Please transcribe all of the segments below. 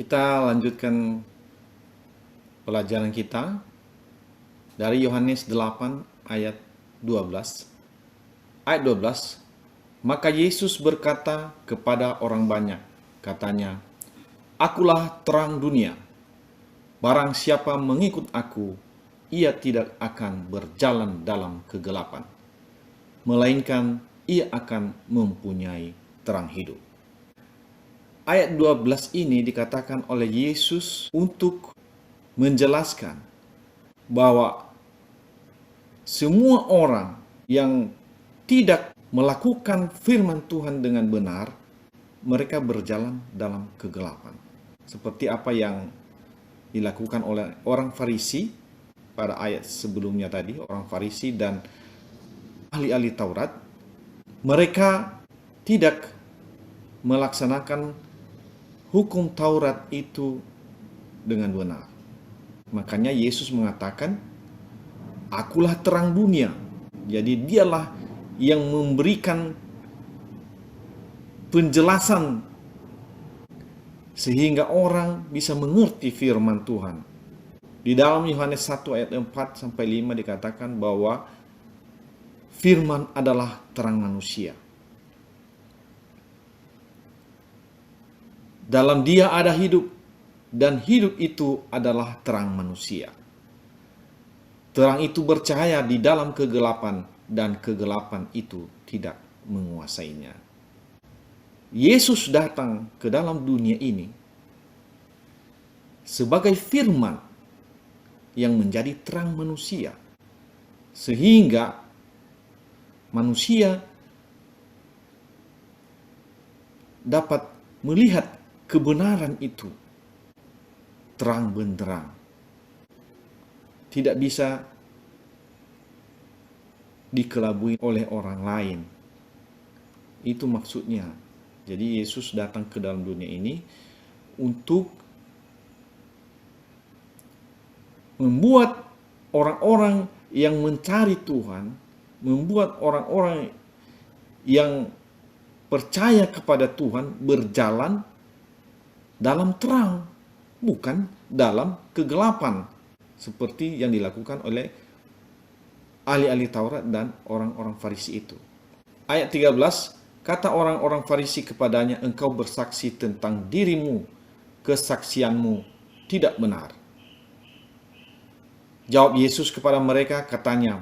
Kita lanjutkan pelajaran kita dari Yohanes 8 ayat 12. Ayat 12, maka Yesus berkata kepada orang banyak, katanya, "Akulah terang dunia. Barang siapa mengikut aku, ia tidak akan berjalan dalam kegelapan, melainkan ia akan mempunyai terang hidup." Ayat 12 ini dikatakan oleh Yesus untuk menjelaskan bahwa semua orang yang tidak melakukan firman Tuhan dengan benar, mereka berjalan dalam kegelapan. Seperti apa yang dilakukan oleh orang Farisi pada ayat sebelumnya tadi, orang Farisi dan ahli-ahli Taurat, mereka tidak melaksanakan hukum Taurat itu dengan benar. Makanya Yesus mengatakan, "Akulah terang dunia." Jadi dialah yang memberikan penjelasan sehingga orang bisa mengerti firman Tuhan. Di dalam Yohanes 1 ayat 4 sampai 5 dikatakan bahwa firman adalah terang manusia. Dalam dia ada hidup, dan hidup itu adalah terang manusia. Terang itu bercahaya di dalam kegelapan, dan kegelapan itu tidak menguasainya. Yesus datang ke dalam dunia ini sebagai firman yang menjadi terang manusia, sehingga manusia dapat melihat kebenaran itu terang benderang. Tidak bisa dikelabui oleh orang lain. Itu maksudnya. Jadi Yesus datang ke dalam dunia ini untuk membuat orang-orang yang mencari Tuhan, membuat orang-orang yang percaya kepada Tuhan berjalan dalam terang, bukan dalam kegelapan, seperti yang dilakukan oleh ahli-ahli Taurat dan orang-orang Farisi itu. Ayat 13, kata orang-orang Farisi kepadanya, "Engkau bersaksi tentang dirimu, kesaksianmu tidak benar." Jawab Yesus kepada mereka, katanya,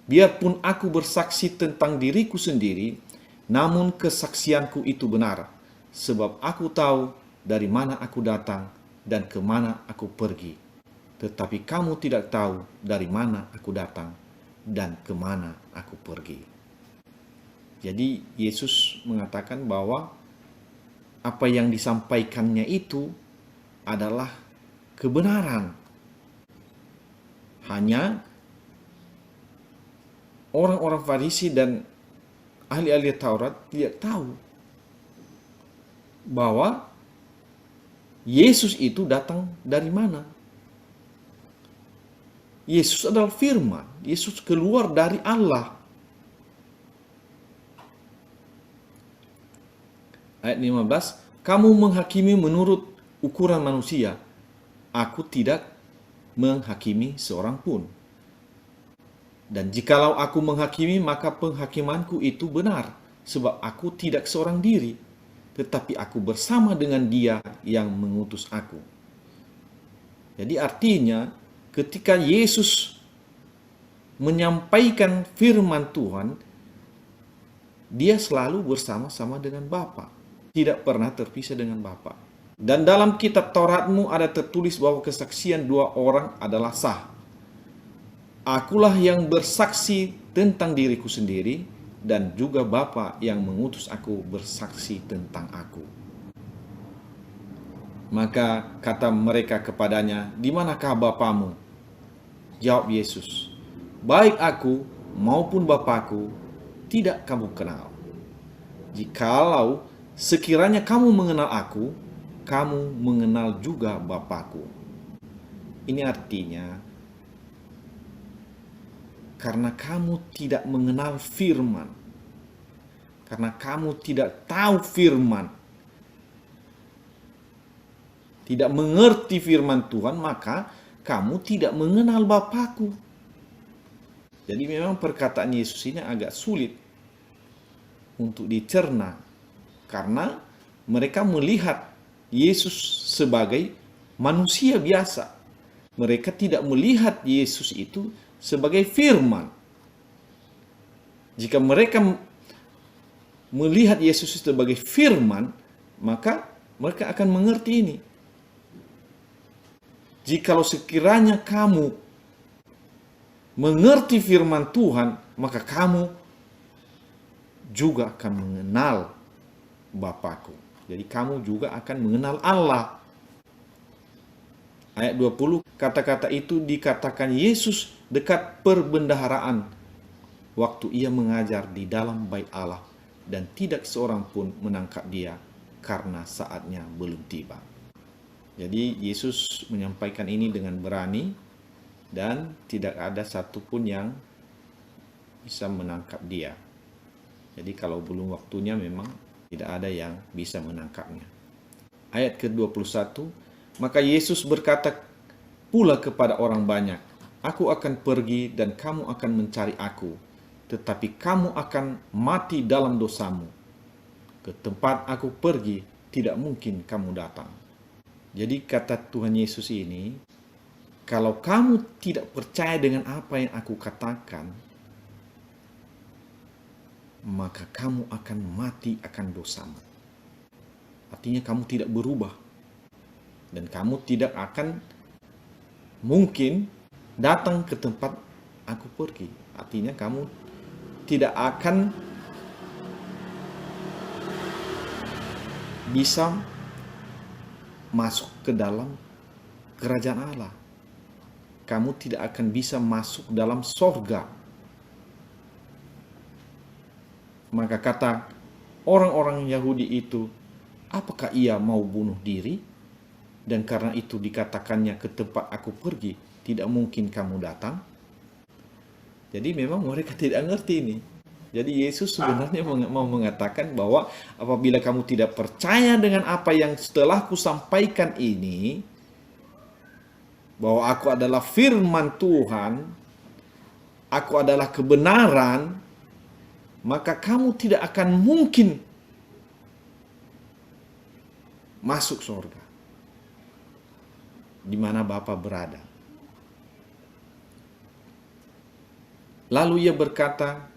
"Biarpun aku bersaksi tentang diriku sendiri, namun kesaksianku itu benar, sebab aku tahu dari mana aku datang dan kemana aku pergi. Tetapi kamu tidak tahu dari mana aku datang dan kemana aku pergi." Jadi Yesus mengatakan bahwa apa yang disampaikannya itu adalah kebenaran. Hanya orang-orang Farisi dan ahli-ahli Taurat tidak tahu bahwa Yesus itu datang dari mana. Yesus adalah firman. Yesus keluar dari Allah. Ayat 15, "Kamu menghakimi menurut ukuran manusia. Aku tidak menghakimi seorang pun. Dan jikalau aku menghakimi, maka penghakimanku itu benar, sebab aku tidak seorang diri, tetapi aku bersama dengan Dia yang mengutus aku." Jadi artinya ketika Yesus menyampaikan firman Tuhan, Dia selalu bersama-sama dengan Bapa, tidak pernah terpisah dengan Bapa. Dan dalam kitab Tauratmu ada tertulis bahwa kesaksian dua orang adalah sah. Akulah yang bersaksi tentang diriku sendiri, dan juga Bapa yang mengutus aku bersaksi tentang aku. Maka kata mereka kepadanya, "Di manakah Bapamu?" Jawab Yesus, "Baik aku maupun Bapakku tidak kamu kenal. Jikalau sekiranya kamu mengenal aku, kamu mengenal juga Bapakku." Ini artinya, karena kamu tidak mengenal firman, karena kamu tidak tahu firman, tidak mengerti firman Tuhan, maka kamu tidak mengenal Bapakku. Jadi memang perkataan Yesus ini agak sulit untuk dicerna, karena mereka melihat Yesus sebagai manusia biasa. Mereka tidak melihat Yesus itu sebagai firman. Jika mereka melihat Yesus sebagai firman, maka mereka akan mengerti ini. Jikalau sekiranya kamu mengerti firman Tuhan, maka kamu juga akan mengenal Bapakku. Jadi kamu juga akan mengenal Allah. Ayat 20, kata-kata itu dikatakan Yesus dekat perbendaharaan, waktu ia mengajar di dalam bait Allah, dan tidak seorang pun menangkap dia, karena saatnya belum tiba. Jadi Yesus menyampaikan ini dengan berani, dan tidak ada satupun yang bisa menangkap dia. Jadi kalau belum waktunya memang tidak ada yang bisa menangkapnya. Ayat ke-21, maka Yesus berkata pula kepada orang banyak, aku akan pergi dan kamu akan mencari aku, tetapi kamu akan mati dalam dosamu. Ke tempat aku pergi, tidak mungkin kamu datang. Jadi kata Tuhan Yesus ini, kalau kamu tidak percaya dengan apa yang aku katakan, maka kamu akan mati akan dosamu. Artinya kamu tidak berubah. Dan kamu tidak akan mungkin datang ke tempat aku pergi. Artinya kamu tidak akan bisa masuk ke dalam kerajaan Allah. Kamu tidak akan bisa masuk dalam sorga. Maka kata orang-orang Yahudi itu, apakah ia mau bunuh diri? Dan karena itu dikatakannya, ke tempat aku pergi, tidak mungkin kamu datang. Jadi memang mereka tidak ngerti ini. Jadi Yesus sebenarnya mau mengatakan bahwa apabila kamu tidak percaya dengan apa yang setelah kusampaikan ini, bahwa aku adalah firman Tuhan, aku adalah kebenaran, maka kamu tidak akan mungkin masuk surga di mana Bapa berada. Lalu ia berkata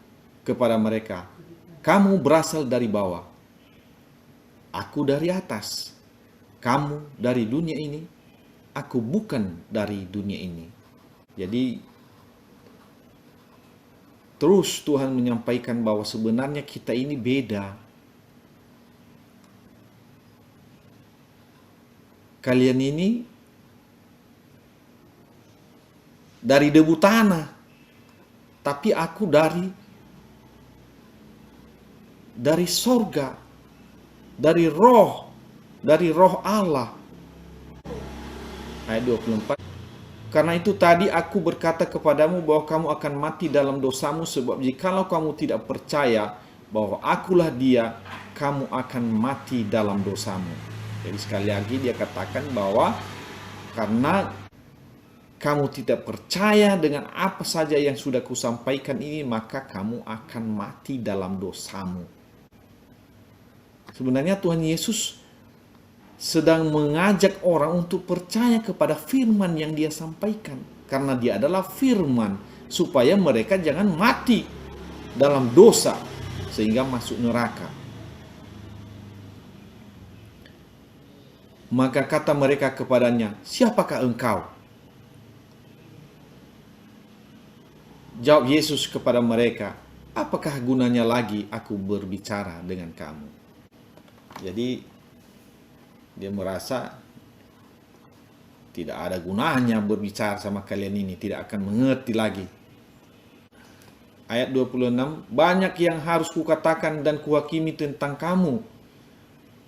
kepada mereka, kamu berasal dari bawah, aku dari atas. Kamu dari dunia ini, aku bukan dari dunia ini. Jadi terus Tuhan menyampaikan bahwa sebenarnya kita ini beda. Kalian ini dari debu tanah, tapi aku dari sorga, dari roh Allah. Ayat 24. Karena itu tadi aku berkata kepadamu bahwa kamu akan mati dalam dosamu, sebab jikalau kamu tidak percaya bahwa akulah dia, kamu akan mati dalam dosamu. Jadi sekali lagi dia katakan bahwa karena kamu tidak percaya dengan apa saja yang sudah kusampaikan ini, maka kamu akan mati dalam dosamu. Sebenarnya Tuhan Yesus sedang mengajak orang untuk percaya kepada firman yang dia sampaikan. Karena dia adalah firman, supaya mereka jangan mati dalam dosa sehingga masuk neraka. Maka kata mereka kepadanya, siapakah engkau? Jawab Yesus kepada mereka, apakah gunanya lagi aku berbicara dengan kamu? Jadi dia merasa tidak ada gunanya berbicara sama kalian ini, tidak akan mengerti lagi. Ayat 26, banyak yang harus kukatakan dan kuhakimi tentang kamu,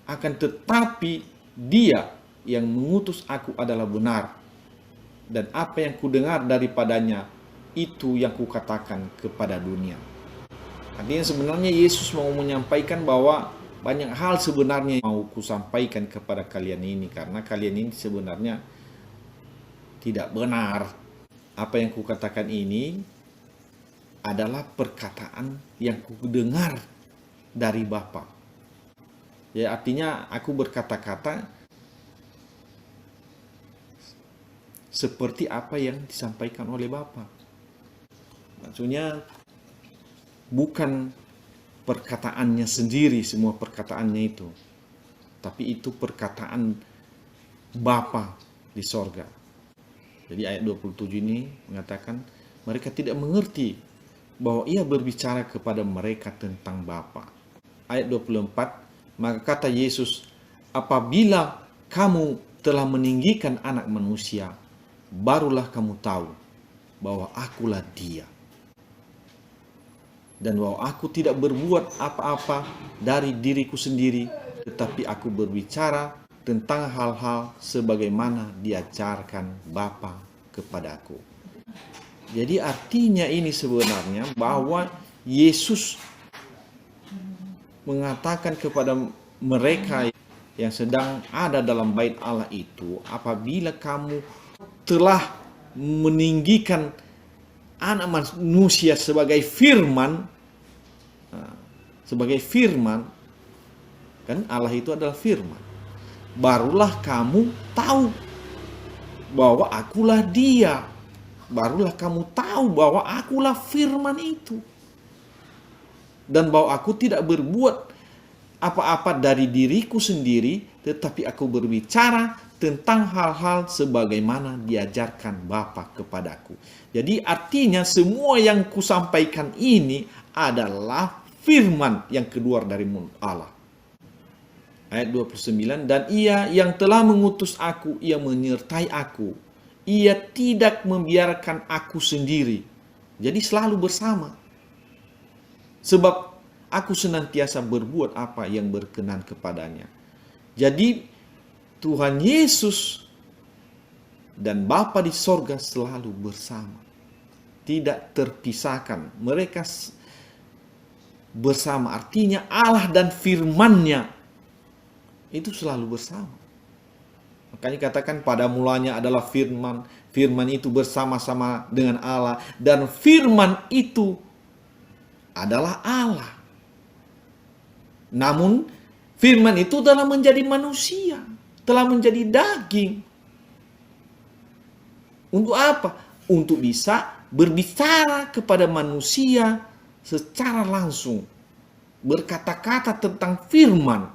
akan tetapi dia yang mengutus aku adalah benar, dan apa yang kudengar daripadanya itu yang kukatakan kepada dunia. Artinya sebenarnya Yesus mau menyampaikan bahwa Banyak hal sebenarnya mau kusampaikan kepada kalian ini, karena kalian ini sebenarnya tidak benar. Apa yang kukatakan ini adalah perkataan yang kudengar dari Bapa. Ya, artinya aku berkata-kata seperti apa yang disampaikan oleh Bapa. Maksudnya bukan perkataannya sendiri, semua perkataannya itu, tapi itu perkataan Bapa di sorga. Jadi ayat 27 ini mengatakan mereka tidak mengerti bahwa ia berbicara kepada mereka tentang Bapa. Ayat 24, maka kata Yesus, apabila kamu telah meninggikan anak manusia, barulah kamu tahu bahwa akulah Dia. Dan bahwa aku tidak berbuat apa-apa dari diriku sendiri, tetapi aku berbicara tentang hal-hal sebagaimana diajarkan Bapa kepadaku. Jadi artinya ini sebenarnya bahwa Yesus mengatakan kepada mereka yang sedang ada dalam bait Allah itu, apabila kamu telah meninggikan anak manusia sebagai firman, kan Allah itu adalah firman, barulah kamu tahu bahwa akulah Dia. Barulah kamu tahu bahwa akulah firman itu. Dan bahwa aku tidak berbuat apa-apa dari diriku sendiri, tetapi aku berbicara tentang hal-hal sebagaimana diajarkan Bapa kepadaku. Jadi artinya semua yang kusampaikan ini adalah firman yang keluar dari mulut Allah. Ayat 29, dan ia yang telah mengutus aku, ia menyertai aku. Ia tidak membiarkan aku sendiri. Jadi selalu bersama. Sebab aku senantiasa berbuat apa yang berkenan kepadanya. Jadi Tuhan Yesus dan Bapa di sorga selalu bersama. Tidak terpisahkan. Mereka bersama. Artinya Allah dan firman-Nya itu selalu bersama. Makanya katakan pada mulanya adalah firman. Firman itu bersama-sama dengan Allah. Dan firman itu adalah Allah. Namun firman itu telah menjadi manusia. Telah menjadi daging. Untuk apa? Untuk bisa berbicara kepada manusia secara langsung. Berkata-kata tentang firman.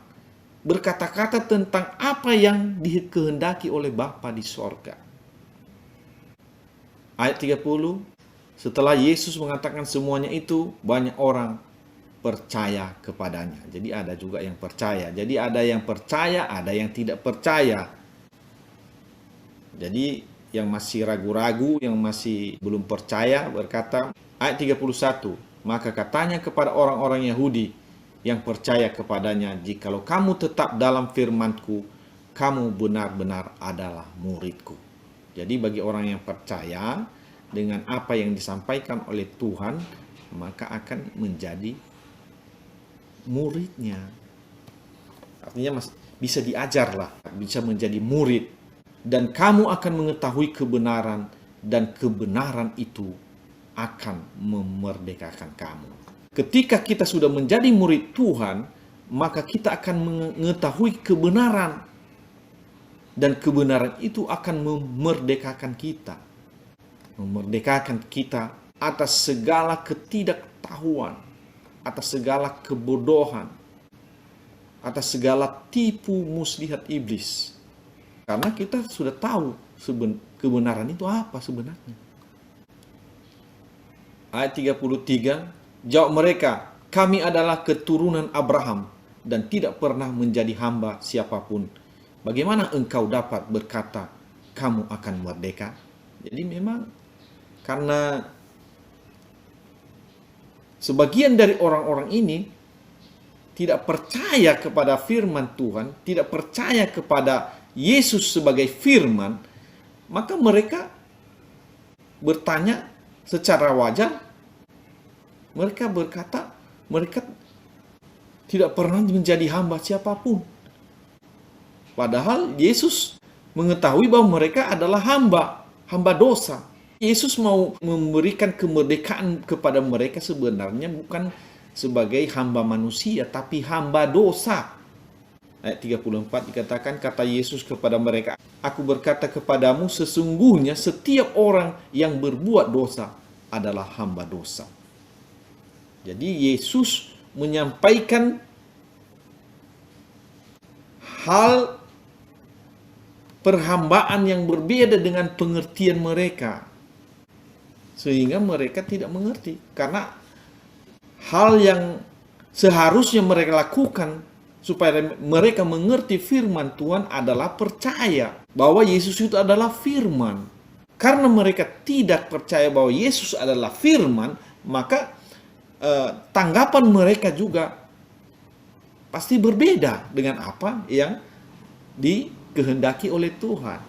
Berkata-kata tentang apa yang dikehendaki oleh Bapa di sorga. Ayat 30, setelah Yesus mengatakan semuanya itu, banyak orang percaya kepadanya. Jadi ada juga yang percaya. Jadi ada yang percaya, ada yang tidak percaya. Jadi yang masih ragu-ragu, yang masih belum percaya berkata, ayat 31, maka katanya kepada orang-orang Yahudi yang percaya kepadanya, jikalau kamu tetap dalam firman-Ku, kamu benar-benar adalah murid-Ku. Jadi bagi orang yang percaya dengan apa yang disampaikan oleh Tuhan, maka akan menjadi muridnya. Artinya bisa diajarlah, bisa menjadi murid. Dan kamu akan mengetahui kebenaran, dan kebenaran itu akan memerdekakan kamu. Ketika kita sudah menjadi murid Tuhan, maka kita akan mengetahui kebenaran. Dan kebenaran itu akan memerdekakan kita. Memerdekakan kita atas segala ketidaktahuan, atas segala kebodohan, atas segala tipu muslihat iblis. Karena kita sudah tahu kebenaran itu apa sebenarnya. Ayat 33, jawab mereka, kami adalah keturunan Abraham dan tidak pernah menjadi hamba siapapun. Bagaimana engkau dapat berkata, kamu akan merdeka? Jadi memang karena sebagian dari orang-orang ini tidak percaya kepada firman Tuhan, tidak percaya kepada Yesus sebagai firman, maka mereka bertanya secara wajar. Mereka berkata, mereka tidak pernah menjadi hamba siapapun. Padahal Yesus mengetahui bahwa mereka adalah hamba dosa. Yesus mau memberikan kemerdekaan kepada mereka sebenarnya bukan sebagai hamba manusia, tapi hamba dosa. Ayat 34 dikatakan, kata Yesus kepada mereka, "Aku berkata kepadamu, sesungguhnya setiap orang yang berbuat dosa adalah hamba dosa." Jadi Yesus menyampaikan hal perhambaan yang berbeda dengan pengertian mereka, sehingga mereka tidak mengerti. Karena hal yang seharusnya mereka lakukan supaya mereka mengerti firman Tuhan adalah percaya bahwa Yesus itu adalah firman. Karena mereka tidak percaya bahwa Yesus adalah firman, maka tanggapan mereka juga pasti berbeda dengan apa yang dikehendaki oleh Tuhan.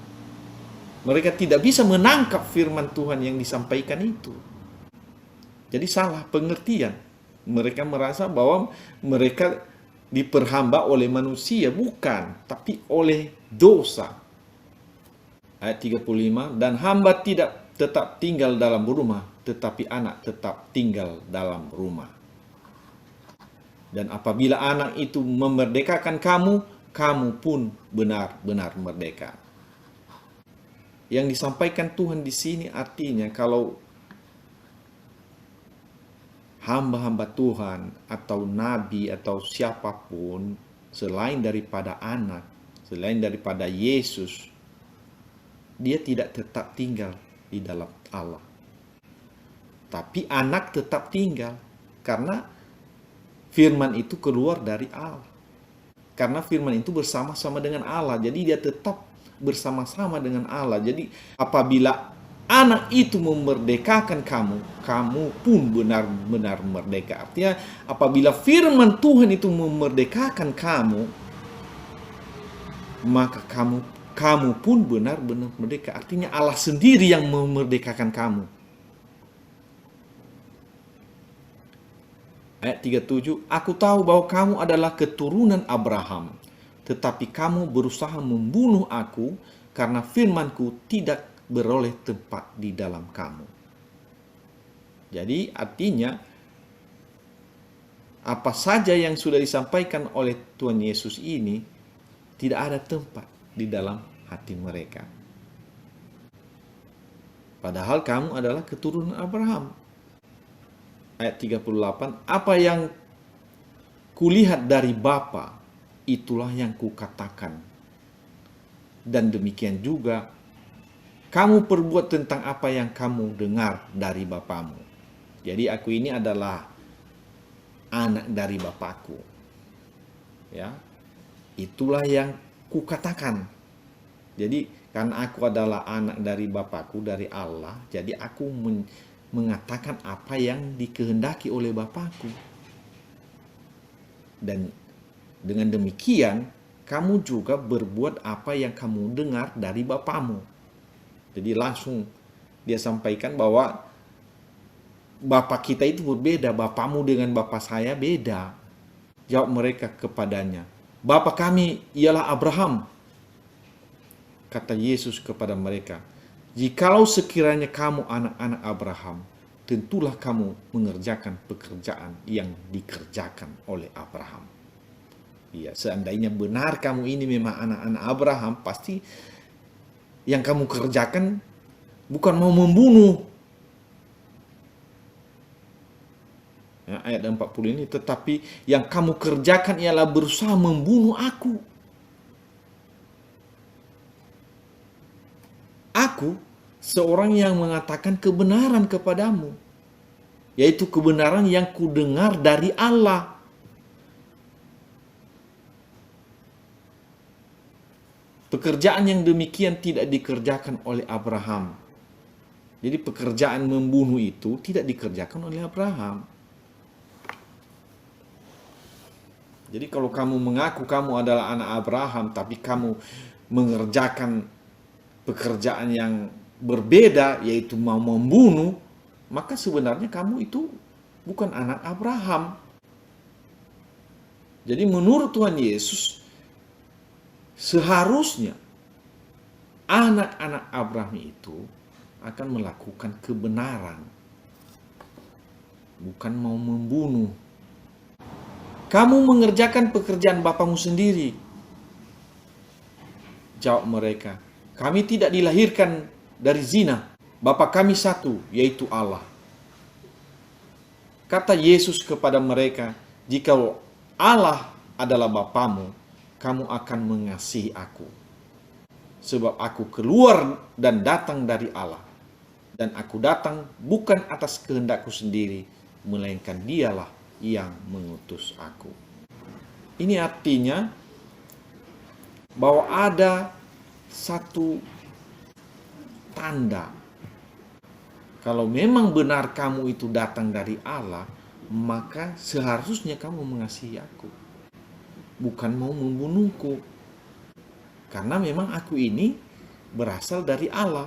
Mereka tidak bisa menangkap firman Tuhan yang disampaikan itu. Jadi salah pengertian. Mereka merasa bahwa mereka diperhamba oleh manusia, bukan, tapi oleh dosa. Ayat 35, dan hamba tidak tetap tinggal dalam rumah, tetapi anak tetap tinggal dalam rumah. Dan apabila anak itu memerdekakan kamu, kamu pun benar-benar merdeka. Yang disampaikan Tuhan di sini artinya kalau hamba-hamba Tuhan atau nabi atau siapapun selain daripada anak, selain daripada Yesus, dia tidak tetap tinggal di dalam Allah. Tapi anak tetap tinggal karena firman itu keluar dari Allah. Karena firman itu bersama-sama dengan Allah, jadi dia tetap bersama-sama dengan Allah. Jadi apabila anak itu memerdekakan kamu, kamu pun benar-benar merdeka. Artinya apabila firman Tuhan itu memerdekakan kamu, maka kamu pun benar-benar merdeka. Artinya Allah sendiri yang memerdekakan kamu. Ayat 37, aku tahu bahwa kamu adalah keturunan Abraham, tetapi kamu berusaha membunuh aku karena firmanku tidak beroleh tempat di dalam kamu. Jadi artinya apa saja yang sudah disampaikan oleh Tuhan Yesus ini tidak ada tempat di dalam hati mereka. Padahal kamu adalah keturunan Abraham. Ayat 38, apa yang kulihat dari Bapa, itulah yang kukatakan. Dan demikian juga kamu perbuat tentang apa yang kamu dengar dari bapamu. Jadi aku ini adalah anak dari Bapakku. Ya, itulah yang kukatakan. Jadi karena aku adalah anak dari Bapakku, dari Allah, jadi aku mengatakan apa yang dikehendaki oleh Bapakku. Dan dengan demikian kamu juga berbuat apa yang kamu dengar dari bapamu. Jadi langsung dia sampaikan bahwa bapak kita itu berbeda, bapamu dengan bapak saya beda. Jawab mereka kepadanya, Bapa kami ialah Abraham. Kata Yesus kepada mereka, jikalau sekiranya kamu anak-anak Abraham, tentulah kamu mengerjakan pekerjaan yang dikerjakan oleh Abraham. Ya, seandainya benar kamu ini memang anak-anak Abraham, pasti yang kamu kerjakan bukan mau membunuh. Ya, ayat 40 ini, tetapi yang kamu kerjakan ialah berusaha membunuh aku. Aku seorang yang mengatakan kebenaran kepadamu, yaitu kebenaran yang kudengar dari Allah. Pekerjaan yang demikian tidak dikerjakan oleh Abraham. Jadi pekerjaan membunuh itu tidak dikerjakan oleh Abraham. Jadi kalau kamu mengaku kamu adalah anak Abraham, tapi kamu mengerjakan pekerjaan yang berbeda, yaitu mau membunuh, maka sebenarnya kamu itu bukan anak Abraham. Jadi menurut Tuhan Yesus, seharusnya anak-anak Abraham itu akan melakukan kebenaran, bukan mau membunuh. Kamu mengerjakan pekerjaan bapamu sendiri. Jawab mereka, kami tidak dilahirkan dari zina. Bapa kami satu, yaitu Allah. Kata Yesus kepada mereka, jikalau Allah adalah Bapamu, kamu akan mengasihi aku. Sebab aku keluar dan datang dari Allah. Dan aku datang bukan atas kehendakku sendiri, melainkan Dialah yang mengutus aku. Ini artinya bahwa ada satu tanda. Kalau memang benar kamu itu datang dari Allah, maka seharusnya kamu mengasihi aku. Bukan mau membunuhku. Karena memang aku ini berasal dari Allah.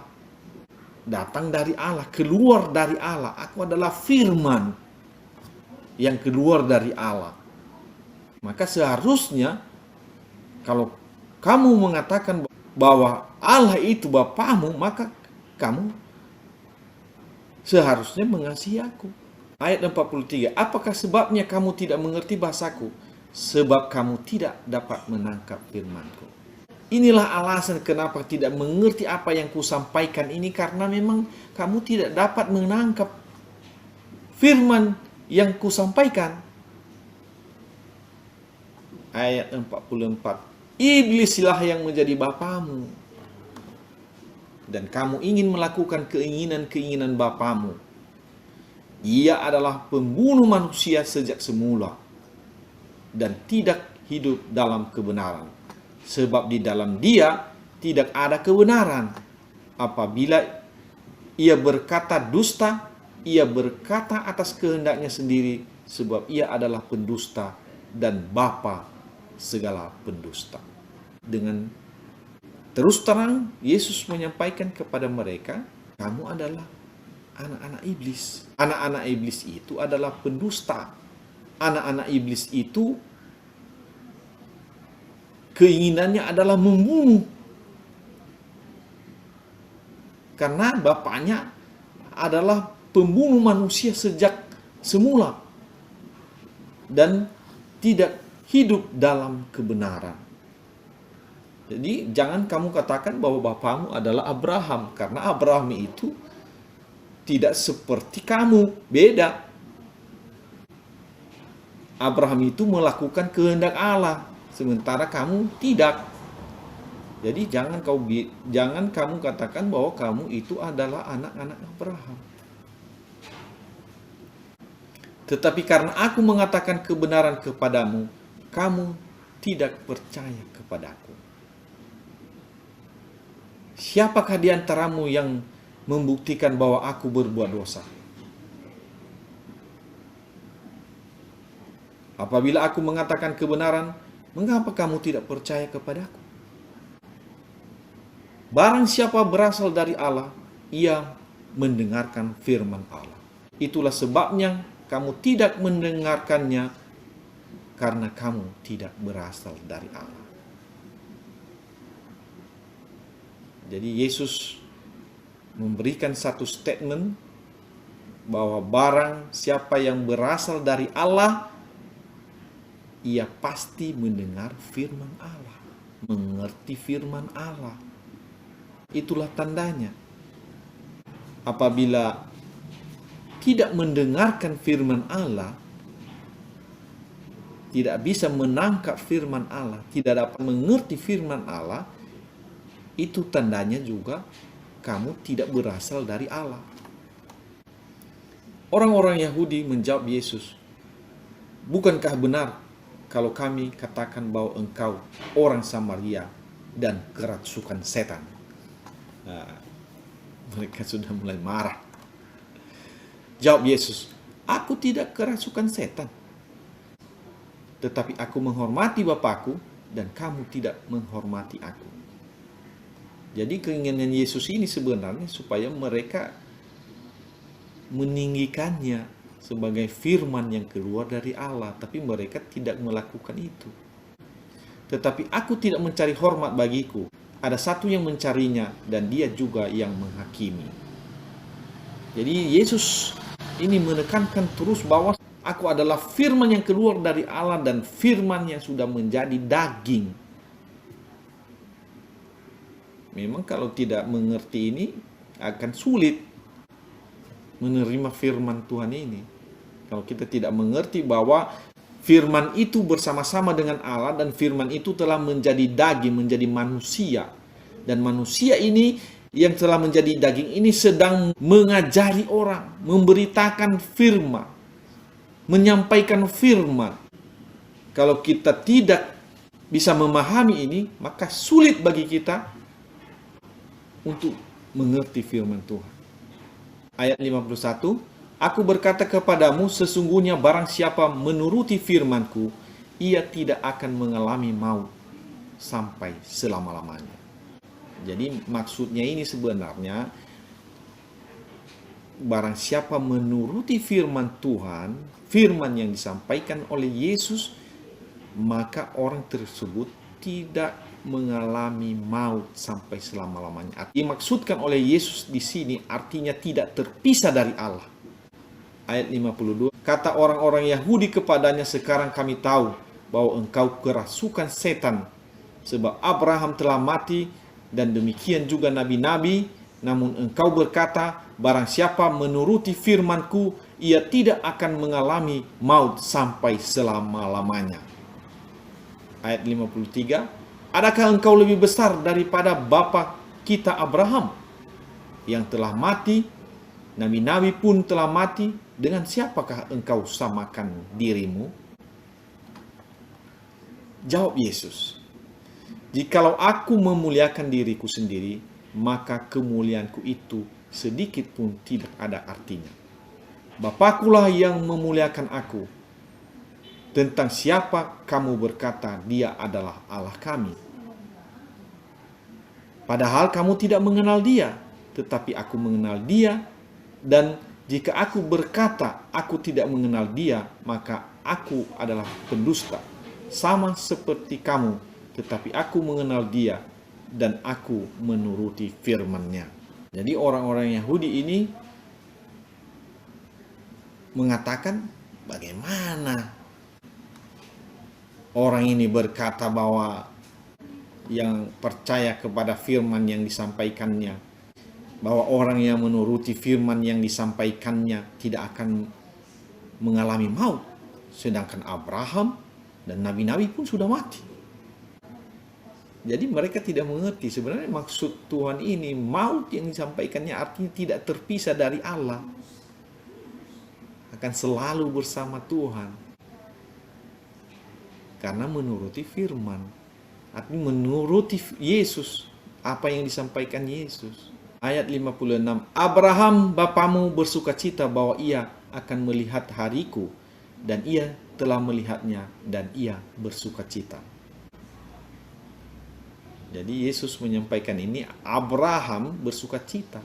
Datang dari Allah, keluar dari Allah. Aku adalah firman yang keluar dari Allah. Maka seharusnya kalau kamu mengatakan bahwa Allah itu Bapamu, maka kamu seharusnya mengasihi aku. Ayat 43, apakah sebabnya kamu tidak mengerti bahasaku? Sebab kamu tidak dapat menangkap firmanku. Inilah alasan kenapa tidak mengerti apa yang kusampaikan ini, karena memang kamu tidak dapat menangkap firman yang kusampaikan. Ayat 44, iblislah yang menjadi bapamu, dan kamu ingin melakukan keinginan-keinginan bapamu. Ia adalah pembunuh manusia sejak semula dan tidak hidup dalam kebenaran. Sebab di dalam dia tidak ada kebenaran. Apabila ia berkata dusta, ia berkata atas kehendaknya sendiri, sebab ia adalah pendusta dan bapa segala pendusta. Dengan terus terang Yesus menyampaikan kepada mereka, kamu adalah anak-anak iblis. Anak-anak iblis itu adalah pendusta. Anak-anak iblis itu keinginannya adalah membunuh. Karena bapaknya adalah pembunuh manusia sejak semula. Dan tidak hidup dalam kebenaran. Jadi jangan kamu katakan bahwa bapamu adalah Abraham. Karena Abraham itu tidak seperti kamu, beda. Abraham itu melakukan kehendak Allah, sementara kamu tidak. Jadi jangan kamu katakan bahwa kamu itu adalah anak-anak Abraham. Tetapi karena aku mengatakan kebenaran kepadamu, kamu tidak percaya kepadaku. Siapakah di antaramu yang membuktikan bahwa aku berbuat dosa? Apabila aku mengatakan kebenaran, mengapa kamu tidak percaya kepadaku? Barang siapa berasal dari Allah, ia mendengarkan firman Allah. Itulah sebabnya kamu tidak mendengarkannya, karena kamu tidak berasal dari Allah. Jadi Yesus memberikan satu statement bahwa barang siapa yang berasal dari Allah, ia pasti mendengar firman Allah, mengerti firman Allah. Itulah tandanya. Apabila tidak mendengarkan firman Allah, tidak bisa menangkap firman Allah, tidak dapat mengerti firman Allah, itu tandanya juga kamu tidak berasal dari Allah. Orang-orang Yahudi menjawab Yesus, bukankah benar kalau kami katakan bahwa engkau orang Samaria dan kerasukan setan? Nah, mereka sudah mulai marah. Jawab Yesus, aku tidak kerasukan setan, tetapi aku menghormati Bapakku dan kamu tidak menghormati aku. Jadi keinginan Yesus ini sebenarnya supaya mereka meninggikannya, sebagai firman yang keluar dari Allah, tapi mereka tidak melakukan itu. Tetapi aku tidak mencari hormat bagiku. Ada satu yang mencarinya, dan dia juga yang menghakimi. Jadi Yesus ini menekankan terus bahwa aku adalah firman yang keluar dari Allah dan firman yang sudah menjadi daging. Memang kalau tidak mengerti ini akan sulit menerima firman Tuhan ini. Kalau kita tidak mengerti bahwa firman itu bersama-sama dengan Allah dan firman itu telah menjadi daging, menjadi manusia. Dan manusia ini yang telah menjadi daging ini sedang mengajari orang, memberitakan firman, menyampaikan firman. Kalau kita tidak bisa memahami ini, maka sulit bagi kita untuk mengerti firman Tuhan. Ayat 51, aku berkata kepadamu, sesungguhnya barang siapa menuruti firman-Ku, ia tidak akan mengalami maut sampai selama-lamanya. Jadi maksudnya ini sebenarnya, barang siapa menuruti firman Tuhan, firman yang disampaikan oleh Yesus, maka orang tersebut tidak mengalami maut sampai selama-lamanya. Dimaksudkan oleh Yesus di sini artinya tidak terpisah dari Allah. Ayat 52, kata orang-orang Yahudi kepadanya, sekarang kami tahu bahwa engkau kerasukan setan, sebab Abraham telah mati dan demikian juga nabi-nabi, namun engkau berkata, barang siapa menuruti firman-Ku, ia tidak akan mengalami maut sampai selama-lamanya. Ayat 53, adakah engkau lebih besar daripada bapa kita Abraham yang telah mati, nabi-nabi pun telah mati, dengan siapakah engkau samakan dirimu? Jawab Yesus, jikalau aku memuliakan diriku sendiri, maka kemuliaanku itu sedikit pun tidak ada artinya. Bapakulah yang memuliakan aku. Tentang siapa kamu berkata dia adalah Allah kami? Padahal kamu tidak mengenal dia, tetapi aku mengenal dia. Dan jika aku berkata aku tidak mengenal dia, maka aku adalah pendusta, sama seperti kamu. Tetapi aku mengenal dia, dan aku menuruti firman-Nya. Jadi orang-orang Yahudi ini mengatakan, bagaimana orang ini berkata bahwa yang percaya kepada firman yang disampaikannya, bahwa orang yang menuruti firman yang disampaikannya tidak akan mengalami maut, sedangkan Abraham dan nabi-nabi pun sudah mati. Jadi mereka tidak mengerti sebenarnya maksud Tuhan ini. Maut yang disampaikannya artinya tidak terpisah dari Allah, akan selalu bersama Tuhan karena menuruti firman. Artinya menuruti Yesus, apa yang disampaikan Yesus. Ayat 56, Abraham bapamu bersukacita bahwa ia akan melihat hariku, dan ia telah melihatnya, dan ia bersukacita. Jadi Yesus menyampaikan ini, Abraham bersukacita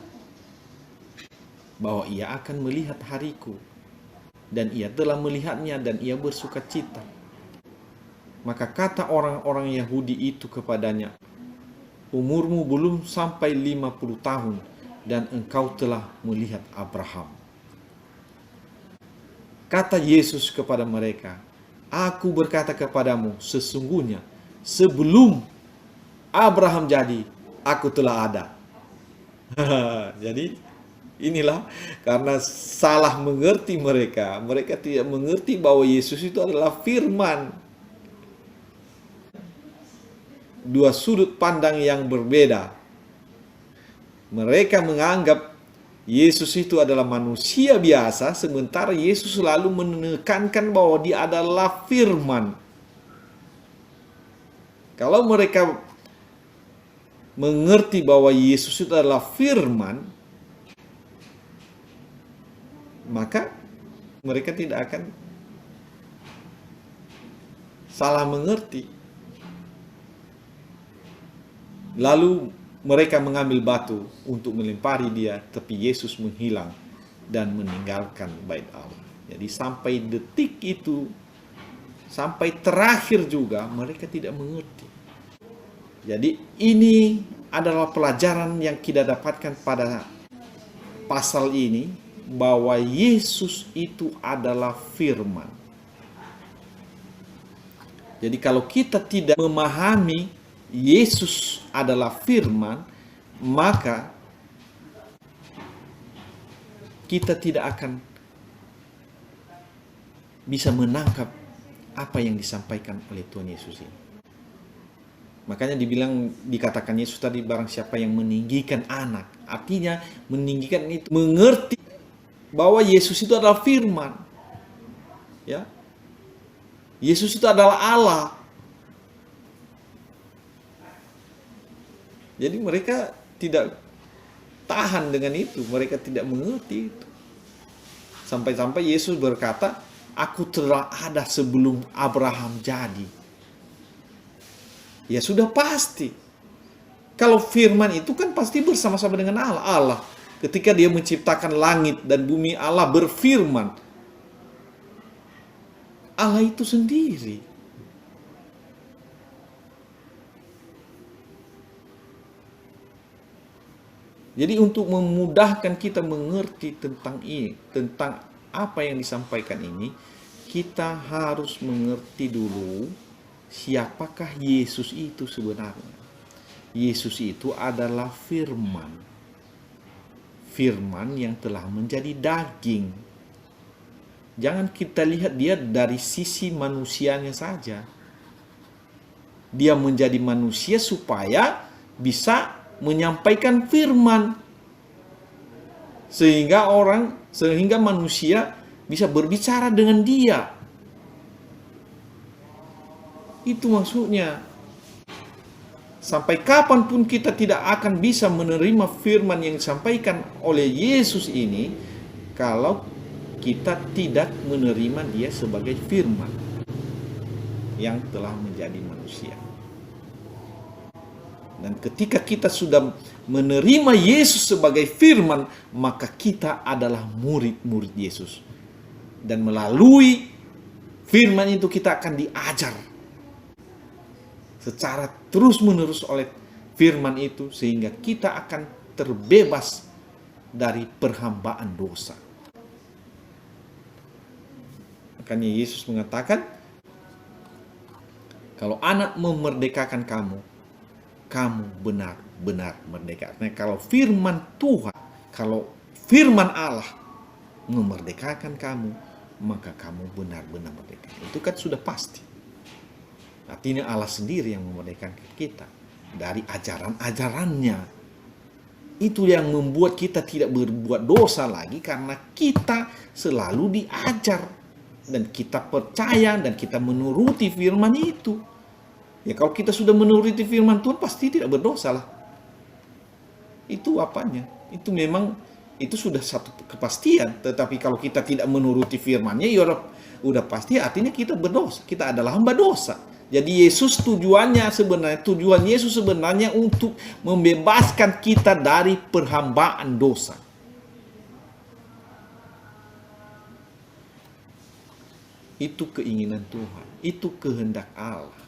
bahwa ia akan melihat hariku, dan ia telah melihatnya, dan ia bersukacita. Maka kata orang-orang Yahudi itu kepadanya, umurmu belum sampai 50 tahun, dan engkau telah melihat Abraham. Kata Yesus kepada mereka, aku berkata kepadamu, sesungguhnya sebelum Abraham jadi, aku telah ada. Jadi inilah karena salah mengerti mereka. Mereka tidak mengerti bahwa Yesus itu adalah firman. Dua sudut pandang yang berbeda. Mereka menganggap Yesus itu adalah manusia biasa, sementara Yesus selalu menekankan bahwa dia adalah firman. Kalau mereka mengerti bahwa Yesus itu adalah firman, maka mereka tidak akan salah mengerti. Lalu mereka mengambil batu untuk melempari dia, tapi Yesus menghilang dan meninggalkan bait Allah. Jadi sampai detik itu, sampai terakhir juga mereka tidak mengerti. Jadi ini adalah pelajaran yang kita dapatkan pada pasal ini, bahwa Yesus itu adalah firman. Jadi kalau kita tidak memahami Yesus adalah firman, maka kita tidak akan bisa menangkap apa yang disampaikan oleh Tuhan Yesus ini. Makanya dikatakan Yesus tadi, barang siapa yang meninggikan anak, artinya meninggikan itu mengerti bahwa Yesus itu adalah firman. Ya. Yesus itu adalah Allah. Jadi mereka tidak tahan dengan itu, mereka tidak mengerti itu. Sampai-sampai Yesus berkata, aku telah ada sebelum Abraham jadi. Ya sudah pasti. Kalau firman itu kan pasti bersama-sama dengan Allah. Allah ketika dia menciptakan langit dan bumi, Allah berfirman. Allah itu sendiri. Jadi untuk memudahkan kita mengerti tentang ini, tentang apa yang disampaikan ini, kita harus mengerti dulu siapakah Yesus itu sebenarnya. Yesus itu adalah firman. Firman yang telah menjadi daging. Jangan kita lihat dia dari sisi manusianya saja. Dia menjadi manusia supaya bisa menyampaikan firman. Sehingga manusia bisa berbicara dengan dia. Itu maksudnya. Sampai kapanpun kita tidak akan bisa menerima firman yang disampaikan oleh Yesus ini kalau kita tidak menerima dia sebagai firman yang telah menjadi manusia. Dan ketika kita sudah menerima Yesus sebagai firman, maka kita adalah murid-murid Yesus. Dan melalui firman itu kita akan diajar secara terus-menerus oleh firman itu, sehingga kita akan terbebas dari perhambaan dosa. Makanya Yesus mengatakan, kalau anak memerdekakan kamu, kamu benar-benar merdeka. Nah, kalau firman Tuhan, kalau firman Allah memerdekakan kamu, maka kamu benar-benar merdeka. Itu kan sudah pasti. Artinya Allah sendiri yang memerdekakan kita dari ajaran-ajarannya. Itu yang membuat kita tidak berbuat dosa lagi, karena kita selalu diajar dan kita percaya dan kita menuruti firman itu. Ya kalau kita sudah menuruti firman Tuhan, pasti tidak berdosa lah. Itu apanya? Itu memang itu sudah satu kepastian. Tetapi kalau kita tidak menuruti firman-Nya, ya udah pasti artinya kita berdosa. Kita adalah hamba dosa. Jadi tujuan Yesus sebenarnya untuk membebaskan kita dari perhambaan dosa. Itu keinginan Tuhan, itu kehendak Allah.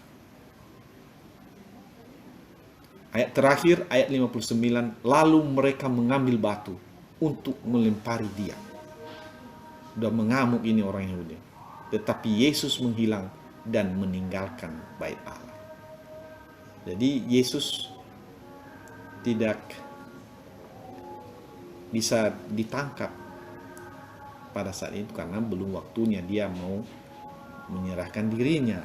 Ayat terakhir, ayat 59, lalu mereka mengambil batu untuk melempari dia. Sudah mengamuk ini orang Yahudi. Tetapi Yesus menghilang dan meninggalkan bait Allah. Jadi Yesus tidak bisa ditangkap pada saat itu karena belum waktunya dia mau menyerahkan dirinya.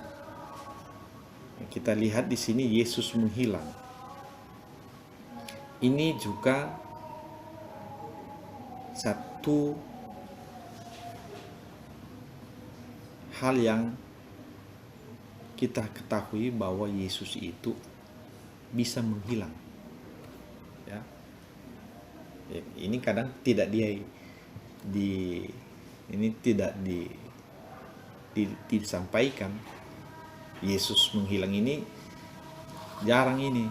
Kita lihat di sini Yesus menghilang. Ini juga satu hal yang kita ketahui, bahwa Yesus itu bisa menghilang. Ya. Ini kadang tidak disampaikan. Yesus menghilang ini jarang ini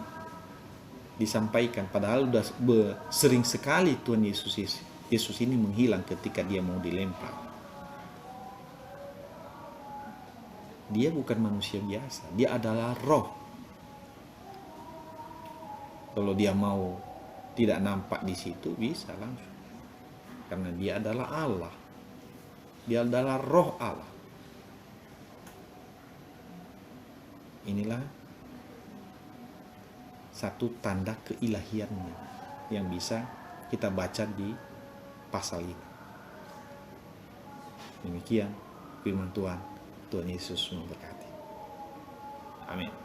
disampaikan, padahal sudah sering sekali Tuhan Yesus ini menghilang ketika dia mau dilempar. Dia bukan manusia biasa, dia adalah roh. Kalau dia mau tidak nampak di situ bisa langsung. Karena dia adalah Allah. Dia adalah roh Allah. Inilah satu tanda keilahiannya yang bisa kita baca di pasal ini. Demikian firman Tuhan. Tuhan Yesus memberkati. Amin.